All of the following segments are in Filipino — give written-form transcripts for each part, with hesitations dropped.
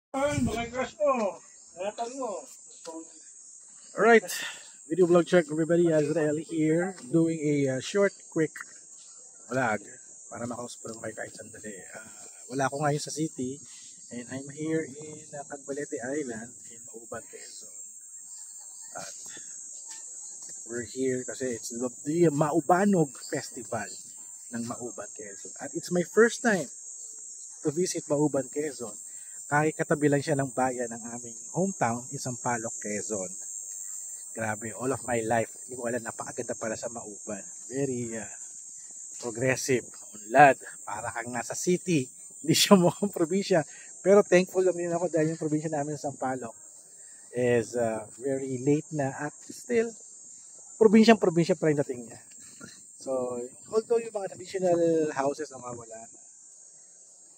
Alright, video vlog check everybody. Azrael here doing a short, quick vlog para makausap ko kayo kahit sandali. Wala ako ngayon sa city and I'm here in Cagbalete Island in Mauban, Quezon. At we're here kasi it's the Maubanog Festival ng Mauban, Quezon. At it's my first time to visit Mauban, Quezon. Kahit katabi lang siya ng bayan ng aming hometown, Sampaloc, Quezon. Grabe, all of my life, hindi ko alam, napakaganda pala sa Mauban. Very progressive, unlad, para kang nasa city, hindi siya mukhang probinsya. Pero thankful lang din ako dahil yung probinsya namin sa Sampaloc is very late na at still, probinsya pa rin dating niya. So, although yung mga traditional houses na mawala na,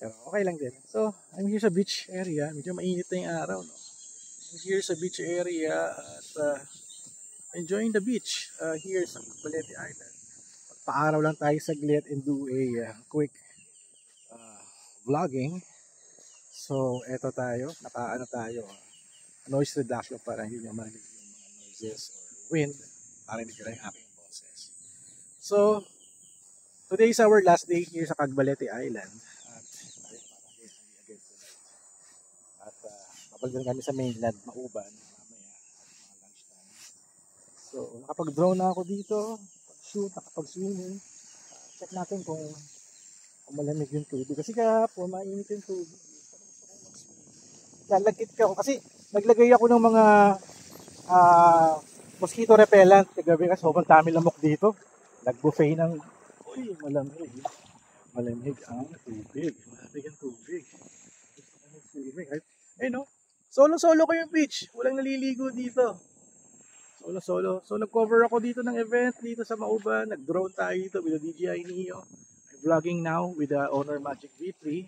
pero okay lang din. So, I'm here sa beach area. Medyo mainit na yung araw, no? I'm here sa beach area at enjoying the beach here sa Cagbalete Island. Paaraw lang tayo saglit and do a quick vlogging. So, eto tayo. Nakaano tayo. Noise reduction para hindi nyo marinig yung mga noises or wind. Para hindi nyo yung aking boses. So, today is our last day here sa Cagbalete Island. Babalik kami sa mainland, Mauban, mamaya, mga lunchtime. So, nakapag-drone na ako dito, pag-shoot, nakapag-swimming. Check natin kung malamig yung tubig. Kasi kahapon, mainit yung tubig. Lalagkit ka ako. Kasi naglagay ako ng mga mosquito repellent kagabi kasi sobrang dami lamok dito. Nag-buffet ng, uy, malamig. Malamig ang tubig. Malamig ang tubig. Eh no? Solo-solo ko yung beach. Walang naliligo dito. Solo-solo. So nag-cover ako dito ng event dito sa Mauban. Nag-drone tayo dito with the DJI Neo. I'm vlogging now with the Honor Magic V3.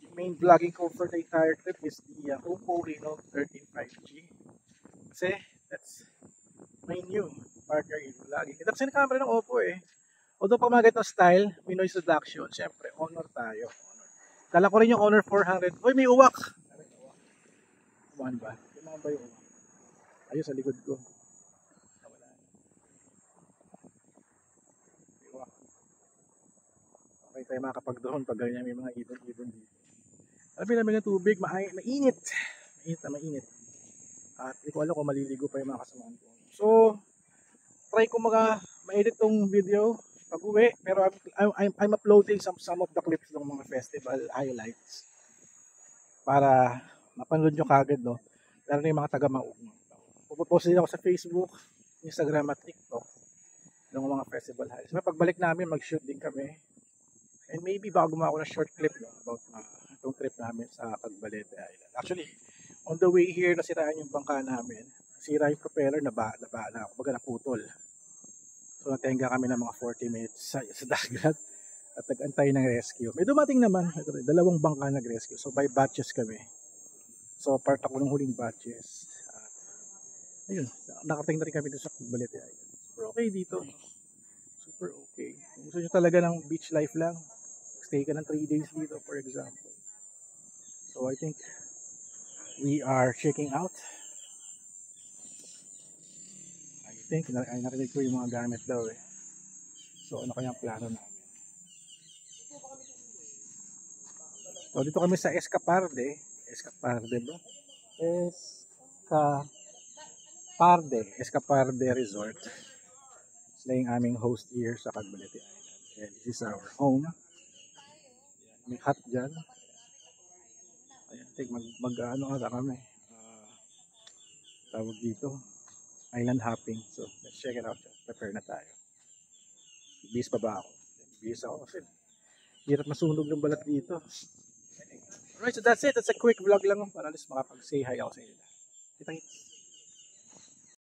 Yung main vlogging ko for the entire trip is the Oppo Reno 13 5G. Kasi that's my new partner in vlogging. Ito kasi na camera ng Oppo eh. Although pag mga ganitong style, may noise reduction. Siyempre, Honor tayo. Honor. Dala ko rin yung Honor 400. Uy, may uwak! Kumahan ba? Kumahan ba yung uwak? Ayun, sa likod ko. Wala. May uwak. Okay tayo makapag-drone pag ganyan may mga ibon-ibon dito. Alam ng tubig, mainit. Mainit. At hindi ko alam kung maliligo pa yung mga kasamahan ko. So, try ko ma-edit tong video pag uwi. Pero I'm uploading some of the clips ng mga festival highlights. Para mapanood nyo kagad, no? Lalo na yung mga taga-Maugno. Pupost din ako sa Facebook, Instagram at TikTok ng mga festival highlights. So, pagbalik namin, mag-shoot din kami. And maybe baka gumawa ako ng short clip, no, about itong trip namin sa Cagbalete Island. Actually, on the way here, nasiraan yung bangka namin. Nasira yung propeller, kumbaga naputol. So, natenga kami ng mga 40 minutes sa dagat at nag-antay ng rescue. May dumating naman, dalawang bangka nag-rescue. So, by batches kami. So, part ako ng huling batches. Ayun, nakating na rin kami doon sa Cagbalete Island. Super okay dito. Super okay. Kung gusto nyo talaga ng beach life lang, stay ka ng 3 days dito, for example. So, I think we are checking out. I think, narinig ko yung mga gamit daw eh. So, ano kayang plano namin? So, dito kami sa Escaparde ba? Escaparde Resort. Sila yung aming host here sa Cagbalete Island. And this is our home. May hut dyan. Ayan, mag-ano ata kami. Tawag dito. Island hopping. So, let's check it out. Prepare na tayo. Bis pa ba ako? Bis ako kasi hirap masunog ng balat dito. Alright, so that's it. That's a quick vlog lang para at least makapag-say hi ako sa inyo. Kita-kits.